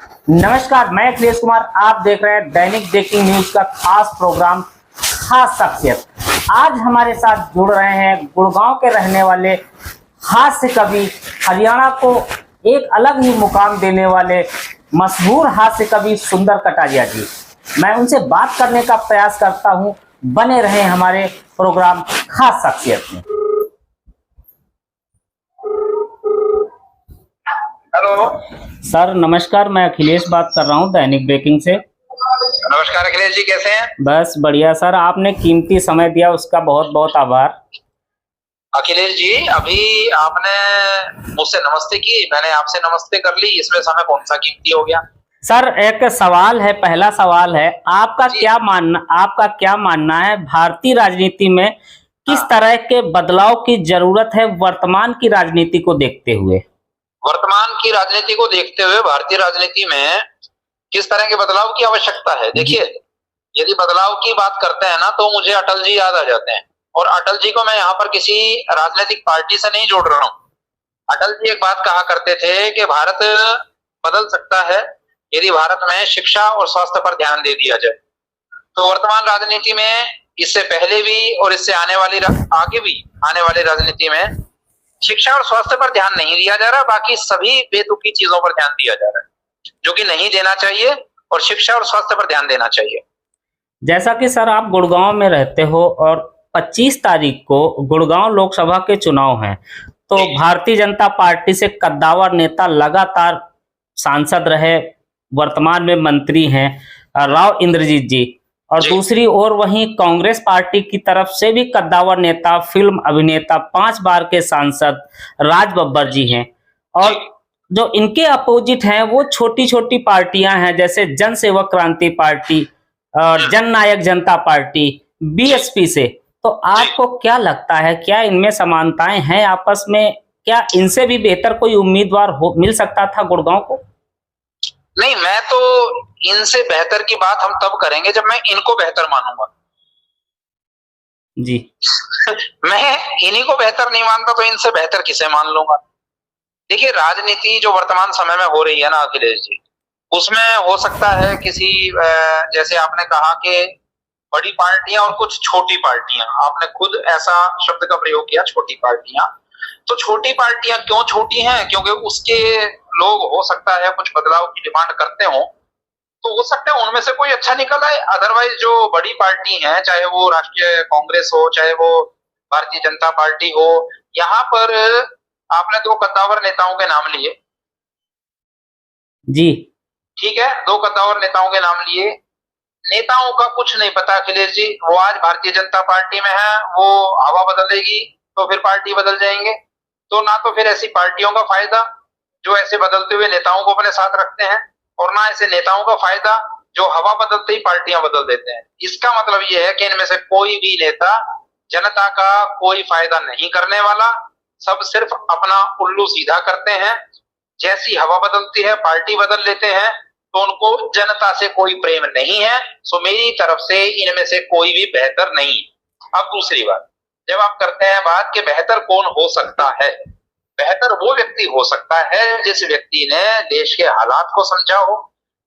नमस्कार, मैं अखिलेश कुमार। आप देख रहे हैं दैनिक ब्रेकिंग न्यूज का खास प्रोग्राम खास शख्सियत। आज हमारे साथ जुड़ रहे हैं गुड़गांव के रहने वाले हास्य कवि, हरियाणा को एक अलग ही मुकाम देने वाले मशहूर हास्य कवि सुंदर कटारिया जी। मैं उनसे बात करने का प्रयास करता हूं। बने रहें हमारे प्रोग्राम खास शख्सियत में। हेलो सर नमस्कार, मैं अखिलेश बात कर रहा हूं दैनिक ब्रेकिंग से। नमस्कार अखिलेश जी, कैसे हैं? बस बढ़िया सर, आपने कीमती समय दिया उसका बहुत बहुत आभार। अखिलेश जी, अभी आपने मुझसे नमस्ते की, मैंने आपसे नमस्ते कर ली, इसमें समय कौन सा कीमती हो गया? सर एक सवाल है, पहला सवाल है, आपका क्या मानना है भारतीय राजनीति में किस तरह के बदलाव की जरूरत है वर्तमान की राजनीति को देखते हुए? वर्तमान की राजनीति को देखते हुए भारतीय राजनीति में किस तरह के बदलाव की आवश्यकता है? देखिए, यदि बदलाव की बात करते हैं ना, तो मुझे अटल जी याद आ जाते हैं। और अटल जी को मैं यहाँ पर किसी राजनीतिक पार्टी से नहीं जोड़ रहा हूँ। अटल जी एक बात कहा करते थे कि भारत बदल सकता है यदि भारत में शिक्षा और स्वास्थ्य पर ध्यान दे दिया जाए। तो वर्तमान राजनीति में इससे पहले भी और इससे आगे भी आने वाली राजनीति में शिक्षा और स्वास्थ्य पर ध्यान नहीं दिया जा रहा, बाकी सभी बेतुकी चीजों पर ध्यान दिया जा रहा है, जो कि नहीं देना चाहिए। और शिक्षा और स्वास्थ्य पर ध्यान देना चाहिए। जैसा कि सर आप गुड़गांव में रहते हो और 25 तारीख को गुड़गांव लोकसभा के चुनाव हैं, तो भारतीय जनता पार्टी से कद्दावर नेता लगातार सांसद रहे, वर्तमान में मंत्री हैं राव इंद्रजीत जी, और दूसरी ओर वहीं कांग्रेस पार्टी की तरफ से भी कद्दावर नेता, फिल्म अभिनेता, 5 बार के सांसद राज बब्बर जी हैं। और जो इनके अपोजिट हैं वो छोटी छोटी पार्टियां हैं, जैसे जन सेवक क्रांति पार्टी और जन नायक जनता पार्टी, बीएसपी से। तो आपको क्या लगता है, क्या इनमें समानताएं हैं आपस में? क्या इनसे भी बेहतर कोई उम्मीदवार मिल सकता था गुड़गांव को? नहीं, मैं तो इनसे बेहतर की बात हम तब करेंगे जब मैं इनको बेहतर मानूंगा जी। मैं इन्हीं को बेहतर नहीं मानता तो इनसे बेहतर किसे मान लूंगा? देखिए, राजनीति जो वर्तमान समय में हो रही है ना अखिलेश जी, उसमें हो सकता है किसी जैसे आपने कहा कि बड़ी पार्टियां और कुछ छोटी पार्टियां, आपने खुद ऐसा शब्द का प्रयोग किया, छोटी पार्टियां। तो छोटी पार्टियां क्यों छोटी हैं? क्योंकि उसके लोग हो सकता है कुछ बदलाव की डिमांड करते हो, तो हो सकता है उनमें से कोई अच्छा निकल आए। अदरवाइज जो बड़ी पार्टी है, चाहे वो राष्ट्रीय कांग्रेस हो, चाहे वो भारतीय जनता पार्टी हो, यहाँ पर आपने 2 कद्दावर नेताओं के नाम लिए जी, ठीक है, 2 कद्दावर नेताओं के नाम लिए। नेताओं का कुछ नहीं पता अखिलेश जी, वो आज भारतीय जनता पार्टी में है, वो हवा बदलेगी तो फिर पार्टी बदल जाएंगे। तो ना तो फिर ऐसी पार्टियों का फायदा जो ऐसे बदलते हुए नेताओं को अपने साथ रखते हैं, और ना ऐसे नेताओं का फायदा जो हवा बदलते ही पार्टियां बदल देते हैं। इसका मतलब यह है कि इनमें से कोई भी नेता जनता का कोई फायदा नहीं करने वाला, सब सिर्फ अपना उल्लू सीधा करते हैं। जैसी हवा बदलती है पार्टी बदल लेते हैं, तो उनको जनता से कोई प्रेम नहीं है। सो मेरी तरफ से इनमें से कोई भी बेहतर नहीं। अब दूसरी बात, जब आप करते हैं बात कि बेहतर कौन हो सकता है, बेहतर वो व्यक्ति हो सकता है जिस व्यक्ति ने देश के हालात को समझा हो,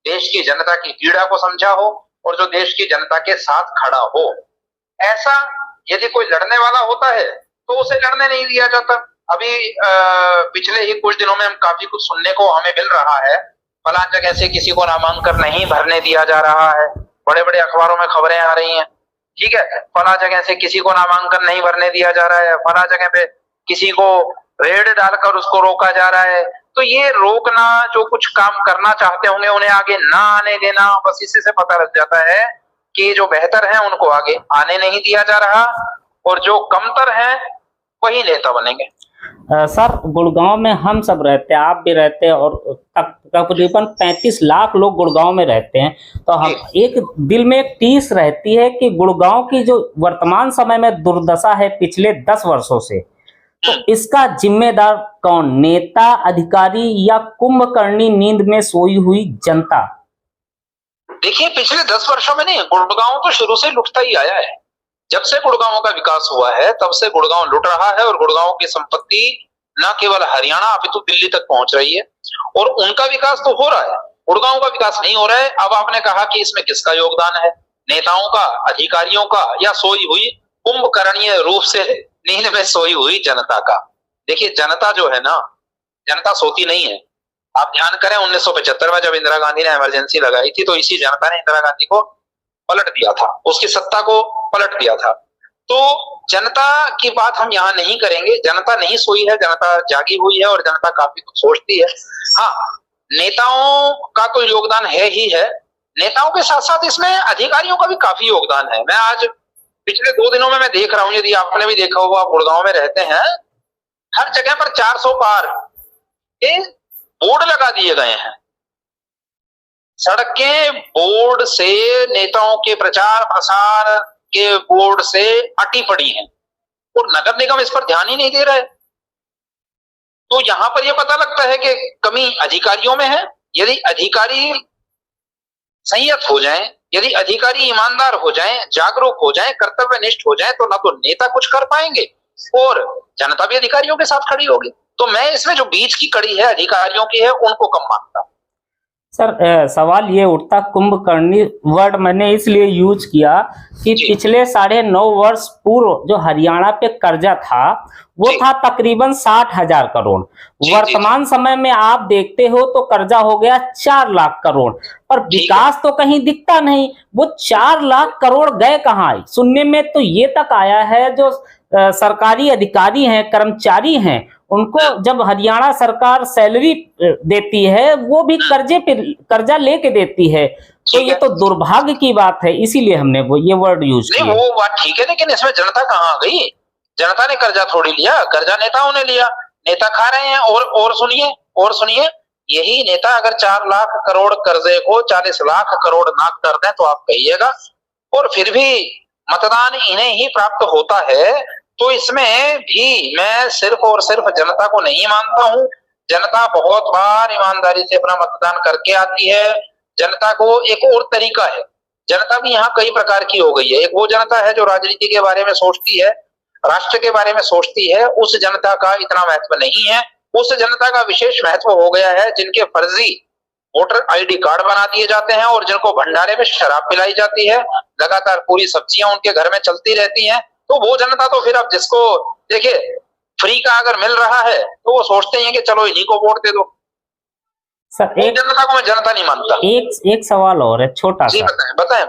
देश की जनता की पीड़ा को समझा हो, और जो देश की जनता के साथ खड़ा हो। ऐसा यदि कोई लड़ने वाला होता है तो उसे लड़ने नहीं दिया जाता। अभी पिछले ही कुछ दिनों में हम काफी कुछ सुनने को हमें मिल रहा है, फलां जगह से किसी को नामांकन नहीं भरने दिया जा रहा है, बड़े बड़े अखबारों में खबरें आ रही हैं, ठीक है, फलां जगह से किसी को नामांकन नहीं भरने दिया जा रहा है, फलां जगह पे किसी को रेड डालकर उसको रोका जा रहा है। तो ये रोकना, जो कुछ काम करना चाहते होंगे उन्हें आगे ना आने देना, बस इसी से पता लग जाता है कि जो बेहतर है उनको आगे आने नहीं दिया जा रहा, और जो कमतर है वही नेता बनेंगे। सर गुड़गांव में हम सब रहते हैं, आप भी रहते हैं, और तकरीबन 35 लाख लोग गुड़गांव में रहते हैं। तो हम एक दिल में एक टीस रहती है कि गुड़गांव की जो वर्तमान समय में दुर्दशा है पिछले 10 वर्षों से, तो इसका जिम्मेदार कौन? नेता, अधिकारी, या कुंभकर्णी नींद में सोई हुई जनता? देखिए, पिछले 10 वर्षों में नहीं, गुड़गांव तो शुरू से लुटता ही आया है। जब से गुड़गांव का विकास हुआ है तब से गुड़गांव लुट रहा है, और गुड़गांव की संपत्ति न केवल हरियाणा अपितु दिल्ली तक पहुंच रही है, और उनका विकास तो हो रहा है। गुड़गांव का विकास नहीं हो रहा है। अब आपने कहा कि इसमें किसका योगदान है, नेताओं का, अधिकारियों का, या सोई हुई कुंभकर्णीय रूप से नींद में सोई हुई जनता का? देखिए जनता जो है ना, जनता सोती नहीं है। आप ध्यान करें 1975 में जब इंदिरा गांधी ने इमरजेंसी लगाई थी तो इसी जनता ने इंदिरा गांधी को पलट दिया था, उसकी सत्ता को पलट दिया था। तो जनता की बात हम यहाँ नहीं करेंगे, जनता नहीं सोई है, जनता जागी हुई है और जनता काफी कुछ सोचती है। हाँ, नेताओं का तो योगदान है ही है, नेताओं के साथ साथ इसमें अधिकारियों का भी काफी योगदान है। मैं आज पिछले 2 दिनों में मैं देख रहा हूं, यदि आपने भी देखा होगा, आप गुड़गांव में रहते हैं, हर जगह पर 400 पार के बोर्ड लगा दिए गए हैं। सड़कें बोर्ड से, नेताओं के प्रचार प्रसार के बोर्ड से अटी पड़ी हैं और नगर निगम इस पर ध्यान ही नहीं दे रहा है। तो यहां पर यह पता लगता है कि कमी अधिकारियों में है। यदि अधिकारी संयत हो जाएं, यदि अधिकारी ईमानदार हो जाएं, जागरूक हो जाएं, कर्तव्यनिष्ठ हो जाएं, तो ना तो नेता कुछ कर पाएंगे और जनता भी अधिकारियों के साथ खड़ी होगी। तो मैं इसमें जो बीच की कड़ी है अधिकारियों की है, उनको कम मानता हूं। सर सवाल ये उठता, कुंभकर्णी वर्ड मैंने इसलिए यूज किया कि पिछले 9.5 वर्ष पूर्व जो हरियाणा पे कर्जा था वो था तकरीबन 60,000 करोड़। वर्तमान समय में आप देखते हो तो कर्जा हो गया 4 लाख करोड़, पर विकास तो कहीं दिखता नहीं। वो 4 लाख करोड़ गए कहाँ? सुनने में तो ये तक आया है जो सरकारी अधिकारी हैं, कर्मचारी हैं, उनको जब हरियाणा सरकार सैलरी देती है वो भी कर्जा लेके देती है। तो ये तो दुर्भाग्य की बात है, इसीलिए हमने ये वर्ड यूज किया। नहीं, वो बात ठीक है, लेकिन इसमें जनता कहाँ आ गई? जनता ने कर्जा थोड़ी लिया, कर्जा नेताओं ने लिया, नेता खा रहे हैं। और सुनिए, यही नेता अगर 4 लाख करोड़ कर्जे को 40 लाख करोड़ ना कर दें तो आप कहिएगा, और फिर भी मतदान इन्हें ही प्राप्त होता है। तो इसमें भी मैं सिर्फ और सिर्फ जनता को नहीं मानता हूं। जनता बहुत बार ईमानदारी से अपना मतदान करके आती है। जनता को एक और तरीका है, जनता भी यहाँ कई प्रकार की हो गई है। एक वो जनता है जो राजनीति के बारे में सोचती है, राष्ट्र के बारे में सोचती है, उस जनता का इतना महत्व नहीं है। उस जनता का विशेष महत्व हो गया है जिनके फर्जी वोटर आईडी कार्ड बना दिए जाते हैं और जिनको भंडारे में शराब पिलाई जाती है, लगातार पूरी सब्जियां उनके घर में चलती रहती हैं। तो वो जनता तो फिर अब जिसको देखिए फ्री का अगर मिल रहा है तो वो सोचते हैं कि चलो इन्हीं को वोट दे दो। सर एक जनता को मैं जनता नहीं मानता। एक सवाल और है छोटा सा। बताएं।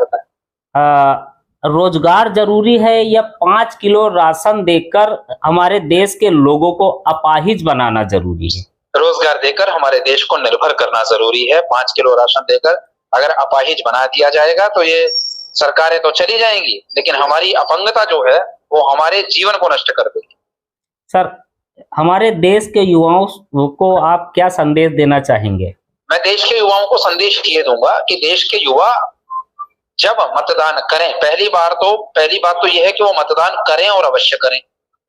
रोजगार जरूरी है या 5 किलो राशन देकर हमारे देश के लोगों को अपाहिज बनाना जरूरी है? रोजगार देकर हमारे देश को निर्भर करना जरूरी है। 5 किलो राशन देकर अगर अपाहिज बना दिया जाएगा तो ये सरकारें तो चली जाएंगी, लेकिन हमारी अपंगता जो है वो हमारे जीवन को नष्ट कर देगी। सर, हमारे देश के युवाओं को आप क्या संदेश देना चाहेंगे? मैं देश के युवाओं को संदेश ये दूंगा कि देश के युवा जब मतदान करें, पहली बात तो यह है कि वो मतदान करें और अवश्य करें।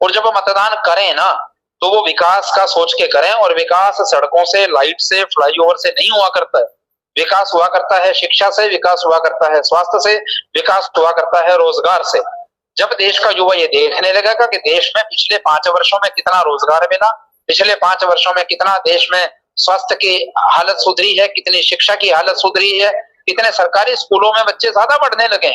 और जब मतदान करें ना तो वो विकास का सोच के करें, और विकास सड़कों से, लाइट से, फ्लाईओवर से नहीं हुआ करता है। विकास हुआ करता है शिक्षा से, विकास हुआ करता है स्वास्थ्य से, विकास हुआ करता है रोजगार से। जब देश का युवा ये देखने लगेगा कि देश में पिछले 5 वर्षों में कितना रोजगार मिला, पिछले 5 वर्षों में कितना देश में स्वास्थ्य की हालत सुधरी है, कितनी शिक्षा की हालत सुधरी है, कितने सरकारी स्कूलों में बच्चे ज्यादा पढ़ने लगे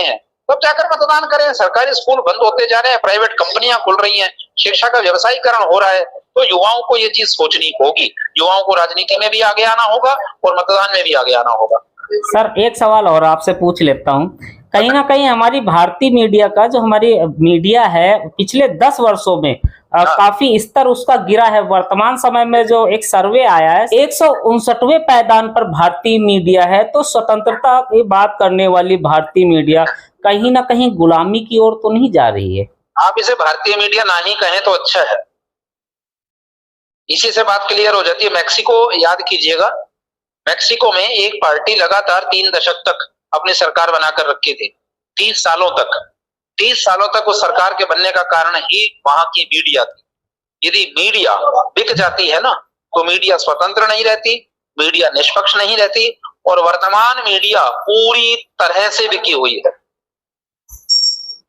हैं, तब जाकर मतदान करें। सरकारी स्कूल बंद होते जा रहे हैं, प्राइवेट कंपनियां खुल रही हैं, शिक्षा का व्यवसायीकरण हो रहा है। तो युवाओं को ये चीज सोचनी होगी, युवाओं को राजनीति में भी आगे आना होगा और मतदान में भी आगे आना होगा। सर एक सवाल और आपसे पूछ लेता हूं, कहीं ना कहीं हमारी भारतीय मीडिया का, जो हमारी मीडिया है, पिछले 10 वर्षों में काफी स्तर उसका गिरा है। वर्तमान समय में जो एक सर्वे आया है, 159वें पायदान पर भारतीय मीडिया है। तो स्वतंत्रता की बात करने वाली भारतीय मीडिया कहीं ना कहीं गुलामी की ओर तो नहीं जा रही है? आप इसे भारतीय मीडिया ना ही कहें तो अच्छा है, इसी से बात क्लियर हो जाती है। मैक्सिको याद कीजिएगा, मैक्सिको में एक पार्टी लगातार 3 दशक तक अपनी सरकार बनाकर रखी थी। 30 सालों तक उस सरकार के बनने का कारण ही वहां की मीडिया थी। यदि मीडिया बिक जाती है ना तो मीडिया स्वतंत्र नहीं रहती, मीडिया निष्पक्ष नहीं रहती, और वर्तमान मीडिया पूरी तरह से बिकी हुई है,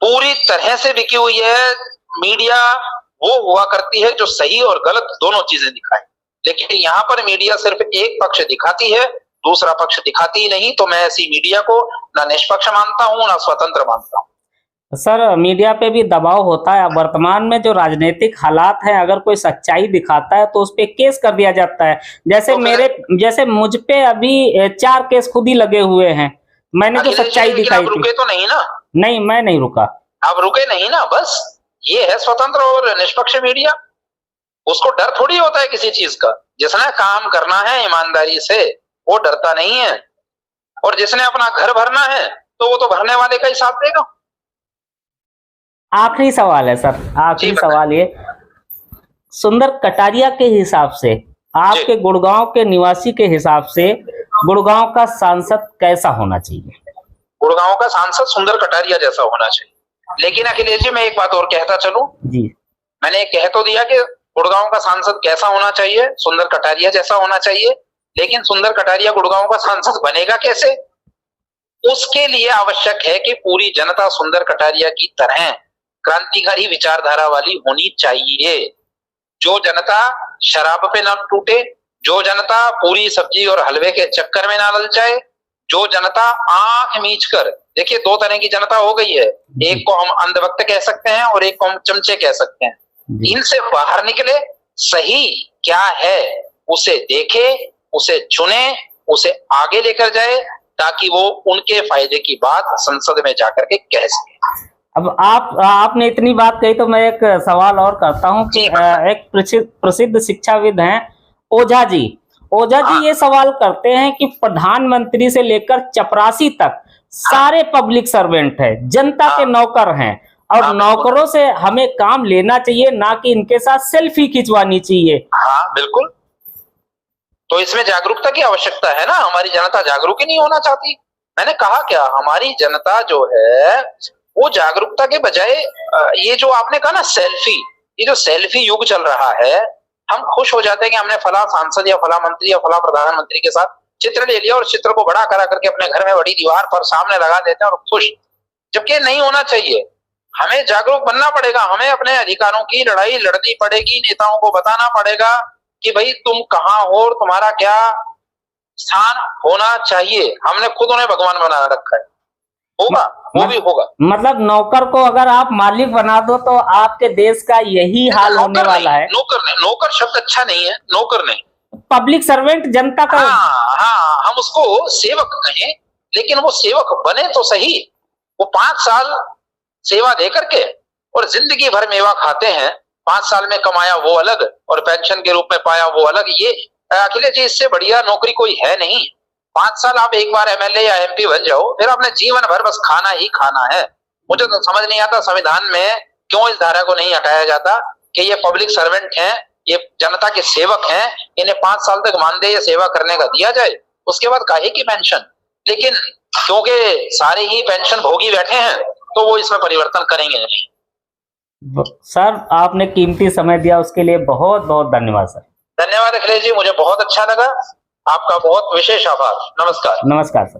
पूरी तरह से बिकी हुई है। मीडिया वो हुआ करती है जो सही और गलत दोनों चीजें दिखाए। लेकिन यहाँ पर मीडिया सिर्फ एक पक्ष दिखाती है, दूसरा पक्ष दिखाती ही नहीं। तो मैं ऐसी मीडिया को ना निष्पक्ष मानता हूँ ना स्वतंत्र मानता हूँ। सर मीडिया पे भी दबाव होता है। वर्तमान में जो राजनीतिक हालात हैं, अगर कोई सच्चाई दिखाता है तो उस पे केस कर दिया जाता है। जैसे मुझ पे अभी 4 केस खुद ही लगे हुए हैं। मैंने जो सच्चाई दिखाई थी। रुके तो नहीं ना? नहीं, मैं नहीं रुका। आप रुके नहीं ना, बस ये है स्वतंत्र और निष्पक्ष मीडिया। उसको डर थोड़ी होता है किसी चीज का। जिसने काम करना है ईमानदारी से वो डरता नहीं है, और जिसने अपना घर भरना है तो वो तो भरने वाले का ही साथ देगा। आखिरी सवाल है सर, आखिरी सवाल ये, सुंदर कटारिया के हिसाब से, आपके गुड़गांव के निवासी के हिसाब से, गुड़गांव का सांसद कैसा होना चाहिए? गुड़गांव का सांसद सुंदर कटारिया जैसा होना चाहिए। लेकिन अखिलेश जी, मैं एक बात और कहता चलूं जी। मैंने कह तो दिया कि गुड़गांव का सांसद कैसा होना चाहिए, सुंदर कटारिया जैसा होना चाहिए, लेकिन सुंदर कटारिया गुड़गांव का सांसद बनेगा कैसे? उसके लिए आवश्यक है कि पूरी जनता सुंदर कटारिया की तरह क्रांतिकारी विचारधारा वाली होनी चाहिए। जो जनता शराब पे न टूटे, जो जनता पूरी सब्जी और हलवे के चक्कर में ना ललचाए, जो जनता आंख मीच कर, देखिए 2 तरह की जनता हो गई है, एक को हम अंधभक्त कह सकते हैं और एक को हम चमचे कह सकते हैं। इनसे बाहर निकले, सही क्या है उसे देखे, उसे चुने, उसे आगे लेकर जाए, ताकि वो उनके फायदे की बात संसद में जाकर के कह सके। अब आपने इतनी बात कही तो मैं एक सवाल और करता हूं कि एक प्रसिद्ध शिक्षाविद हैं ओझा जी। ओझा जी ये सवाल करते हैं कि प्रधानमंत्री से लेकर चपरासी तक सारे पब्लिक सर्वेंट है, जनता के नौकर हैं, और नौकरों से हमें काम लेना चाहिए, ना कि इनके साथ सेल्फी खिंचवानी चाहिए। हाँ बिल्कुल। तो इसमें जागरूकता की आवश्यकता है ना। हमारी जनता जागरूक ही नहीं होना चाहती। मैंने कहा क्या, हमारी जनता जो है वो जागरूकता के बजाय ये जो आपने कहा ना सेल्फी, ये जो सेल्फी युग चल रहा है, हम खुश हो जाते हैं कि हमने फला सांसद या फला मंत्री या फला प्रधानमंत्री के साथ चित्र ले लिया और चित्र को बड़ा करा करके अपने घर में बड़ी दीवार पर सामने लगा देते हैं और खुश। जबकि नहीं होना चाहिए। हमें जागरूक बनना पड़ेगा, हमें अपने अधिकारों की लड़ाई लड़नी पड़ेगी, नेताओं को बताना पड़ेगा कि भाई तुम कहाँ हो और तुम्हारा क्या स्थान होना चाहिए। हमने खुद उन्हें भगवान बना रखा है। होगा, वो भी होगा। मतलब नौकर को अगर आप मालिक बना दो तो आपके देश का यही हाल होने वाला है। नौकर शब्द अच्छा नहीं है, नौकर नहीं, पब्लिक सर्वेंट, जनता का। हाँ, हम उसको सेवक कहें, लेकिन वो सेवक बने तो सही। वो 5 साल सेवा दे करके और जिंदगी भर मेवा खाते हैं। 5 साल में कमाया वो अलग और पेंशन के रूप में पाया वो अलग। ये अखिलेश जी, इससे बढ़िया नौकरी कोई है नहीं। 5 साल आप एक बार एमएलए या एमपी बन जाओ, फिर आपने जीवन भर बस खाना ही खाना है। मुझे तो समझ नहीं आता संविधान में क्यों इस धारा को नहीं हटाया जाता कि ये पब्लिक सर्वेंट हैं, ये जनता के सेवक हैं, इन्हें 5 साल तक मानदेय सेवा करने का दिया जाए, उसके बाद काहे की पेंशन। लेकिन क्योंकि सारे ही पेंशन भोगी बैठे हैं तो वो इसमें परिवर्तन करेंगे नहीं। सर आपने कीमती समय दिया, उसके लिए बहुत बहुत धन्यवाद सर। धन्यवाद अखिलेश जी, मुझे बहुत अच्छा लगा। आपका बहुत विशेष आभार। नमस्कार। नमस्कार सर।